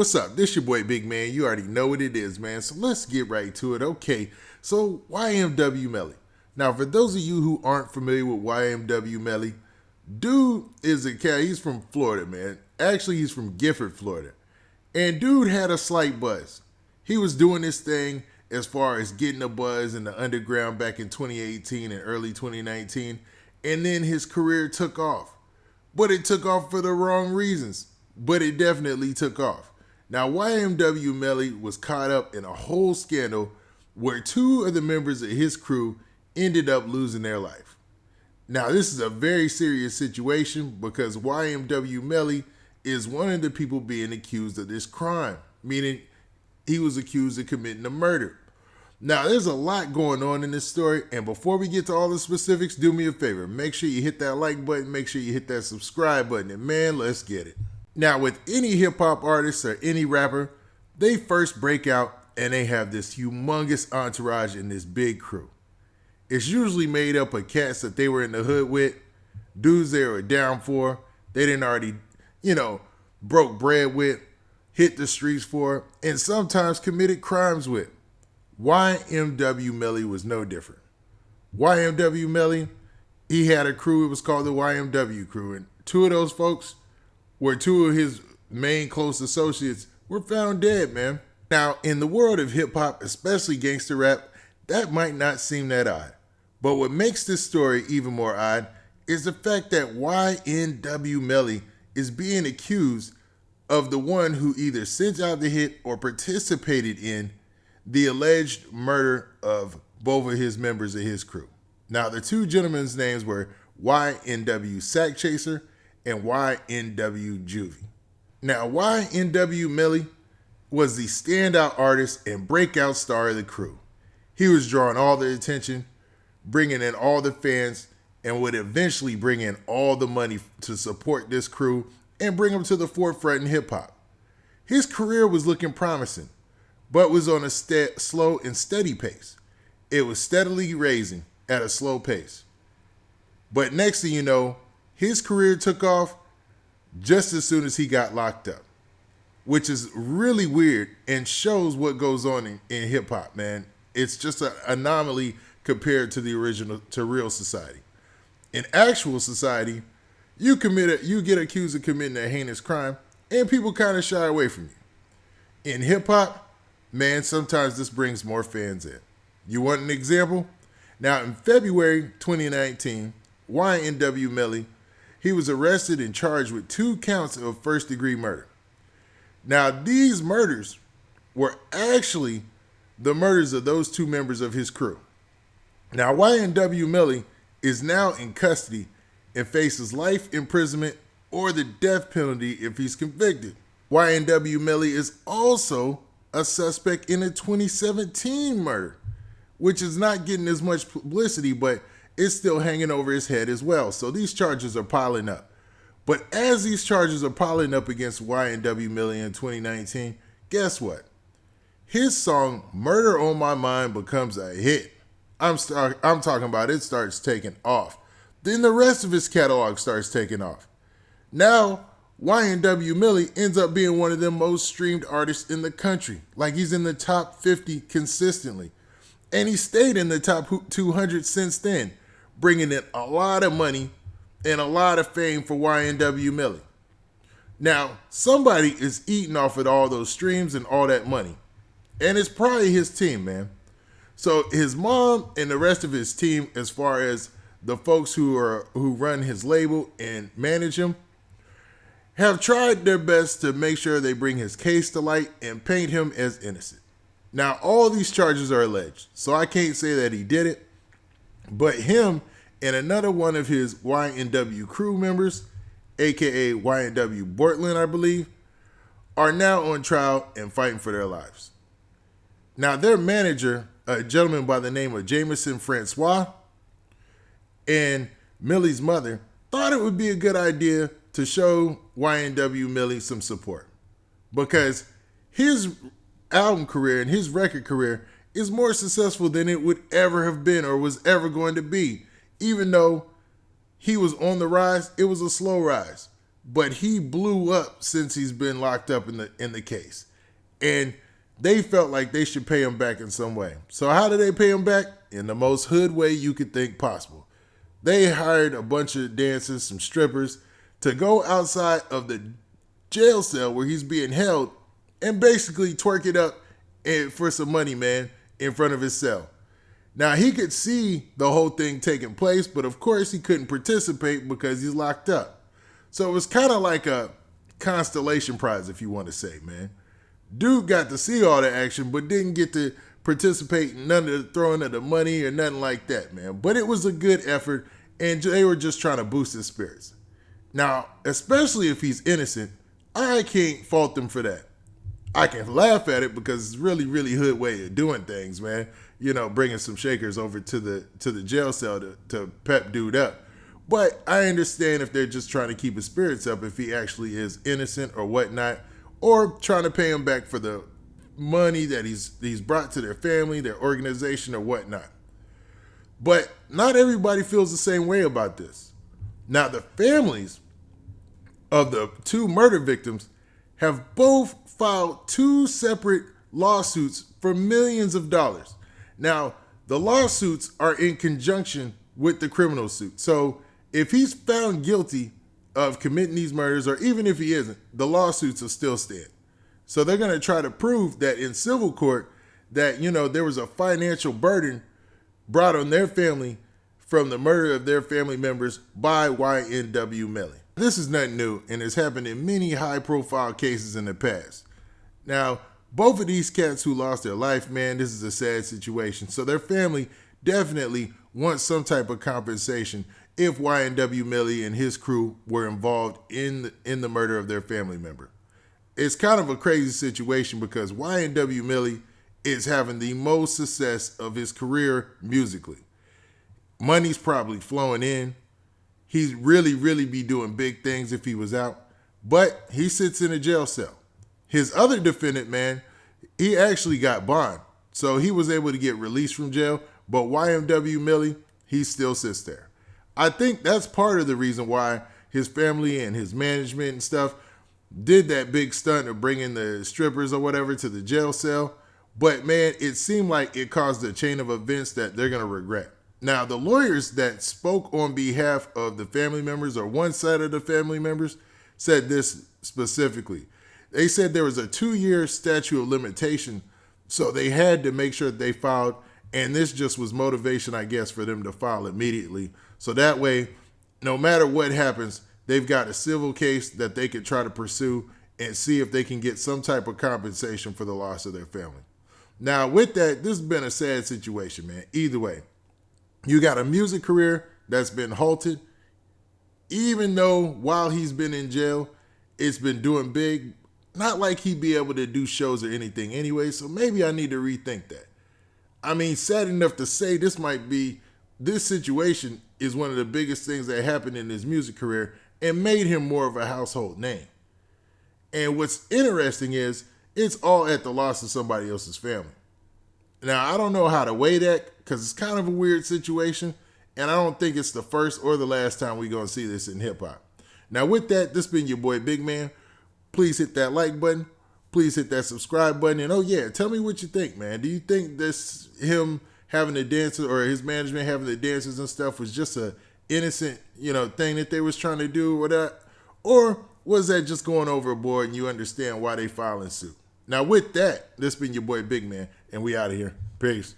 what's up? This your boy Big Man. You already know what it is, man. So let's get right to it. Okay, so YNW Melly. Now, for those of you who aren't familiar with YNW Melly, dude is a cat. He's from Florida, man. Actually, he's from Gifford, Florida. And dude had a slight buzz. He was doing this thing as far as getting a buzz in the underground back in 2018 and early 2019. And then his career took off. But it took off for the wrong reasons. But it definitely took off. Now, YNW Melly was caught up in a whole scandal where two of the members of his crew ended up losing their life. Now, this is a very serious situation because YNW Melly is one of the people being accused of this crime, meaning he was accused of committing a murder. Now, there's a lot going on in this story, and before we get to all the specifics, do me a favor. Make sure you hit that like button, make sure you hit that subscribe button, and man, let's get it. Now, with any hip-hop artist or any rapper, they first break out and they have this humongous entourage and this big crew. It's usually made up of cats that they were in the hood with, dudes they were down for, they didn't already, broke bread with, hit the streets for, and sometimes committed crimes with. YNW Melly was no different. YNW Melly, he had a crew, it was called the YNW crew, and two of those folks where two of his main close associates were found dead, man. Now, in the world of hip-hop, especially gangster rap, that might not seem that odd. But what makes this story even more odd is the fact that YNW Melly is being accused of the one who either sent out the hit or participated in the alleged murder of both of his members of his crew. Now, the two gentlemen's names were YNW Sack Chaser and YNW Juvie. Now, YNW Melly was the standout artist and breakout star of the crew. He was drawing all the attention, bringing in all the fans, and would eventually bring in all the money to support this crew and bring them to the forefront in hip-hop. His career was looking promising, but was on a slow and steady pace. It was steadily raising at a slow pace. But next thing you know, his career took off just as soon as he got locked up, which is really weird and shows what goes on in hip hop, man. It's just an anomaly compared to real society. In actual society, you get accused of committing a heinous crime and people kind of shy away from you. In hip hop, man, sometimes this brings more fans in. You want an example? Now, in February 2019, YNW Melly, he was arrested and charged with 2 counts of first-degree murder. Now, these murders were actually the murders of those 2 members of his crew. Now, YNW Melly is now in custody and faces life imprisonment or the death penalty if he's convicted. YNW Melly is also a suspect in a 2017 murder, which is not getting as much publicity, but it's still hanging over his head as well. So these charges are piling up. But as these charges are piling up against YNW Melly in 2019, guess what? His song "Murder on My Mind" becomes a hit. I'm talking about it starts taking off. Then the rest of his catalog starts taking off. Now, YNW Melly ends up being one of the most streamed artists in the country. Like, he's in the top 50 consistently. And he stayed in the top 200 since then, bringing in a lot of money and a lot of fame for YNW Melly. Now, somebody is eating off of all those streams and all that money. And it's probably his team, man. So his mom and the rest of his team, as far as the folks who run his label and manage him, have tried their best to make sure they bring his case to light and paint him as innocent. Now, all these charges are alleged, so I can't say that he did it, but him and another one of his YNW crew members, aka YNW Bortland, I believe, are now on trial and fighting for their lives. Now, their manager, a gentleman by the name of Jameson Francois, and Melly's mother thought it would be a good idea to show YNW Melly some support because his album career and his record career is more successful than it would ever have been or was ever going to be. Even though he was on the rise, it was a slow rise. but he blew up since he's been locked up in the case. And they felt like they should pay him back in some way. So how do they pay him back? In the most hood way you could think possible. They hired a bunch of dancers, some strippers, to go outside of the jail cell where he's being held and basically twerk it up for some money, man, in front of his cell. Now, he could see the whole thing taking place, but of course he couldn't participate because he's locked up. So it was kind of like a constellation prize, if you want to say, man. Dude got to see all the action, but didn't get to participate in none of the throwing of the money or nothing like that, man. But it was a good effort, and they were just trying to boost his spirits. Now, especially if he's innocent, I can't fault them for that. I can laugh at it because it's really, really hood way of doing things, man. You know, bringing some shakers over to the jail cell to pep dude up. But I understand if they're just trying to keep his spirits up, if he actually is innocent or whatnot, or trying to pay him back for the money that he's brought to their family, their organization, or whatnot. But not everybody feels the same way about this. Now, the families of the two murder victims have both filed two separate lawsuits for millions of dollars. Now, the lawsuits are in conjunction with the criminal suit. So if he's found guilty of committing these murders, or even if he isn't, the lawsuits will still stand. So they're going to try to prove that in civil court that, you know, there was a financial burden brought on their family from the murder of their family members by YNW Melly. This is nothing new, and it's happened in many high-profile cases in the past. Now, both of these cats who lost their life, man, this is a sad situation. So their family definitely wants some type of compensation if YNW Melly and his crew were involved in the murder of their family member. It's kind of a crazy situation because YNW Melly is having the most success of his career musically. Money's probably flowing in. He'd really, really be doing big things if he was out. But he sits in a jail cell. His other defendant, man, he actually got bond. So he was able to get released from jail. But YNW Melly, he still sits there. I think that's part of the reason why his family and his management and stuff did that big stunt of bringing the strippers or whatever to the jail cell. But, man, it seemed like it caused a chain of events that they're going to regret. Now, the lawyers that spoke on behalf of the family members, or one side of the family members, said this specifically. They said there was a 2-year statute of limitation, so they had to make sure that they filed, and this just was motivation, I guess, for them to file immediately. So that way, no matter what happens, they've got a civil case that they can try to pursue and see if they can get some type of compensation for the loss of their family. Now, with that, this has been a sad situation, man. Either way, you got a music career that's been halted, even though while he's been in jail, it's been doing big. Not like he'd be able to do shows or anything anyway, so maybe I need to rethink that. I mean, sad enough to say this situation is one of the biggest things that happened in his music career and made him more of a household name. And what's interesting is it's all at the loss of somebody else's family. Now, I don't know how to weigh that because it's kind of a weird situation, and I don't think it's the first or the last time we're going to see this in hip-hop. Now, with that, this has been your boy Big Man. Please hit that like button. Please hit that subscribe button. And, oh, yeah, tell me what you think, man. Do you think this, him having the dancers or his management having the dancers and stuff was just a innocent, thing that they was trying to do or that? Or was that just going overboard and you understand why they filing suit? Now, with that, this has been your boy Big Man, and we out of here. Peace.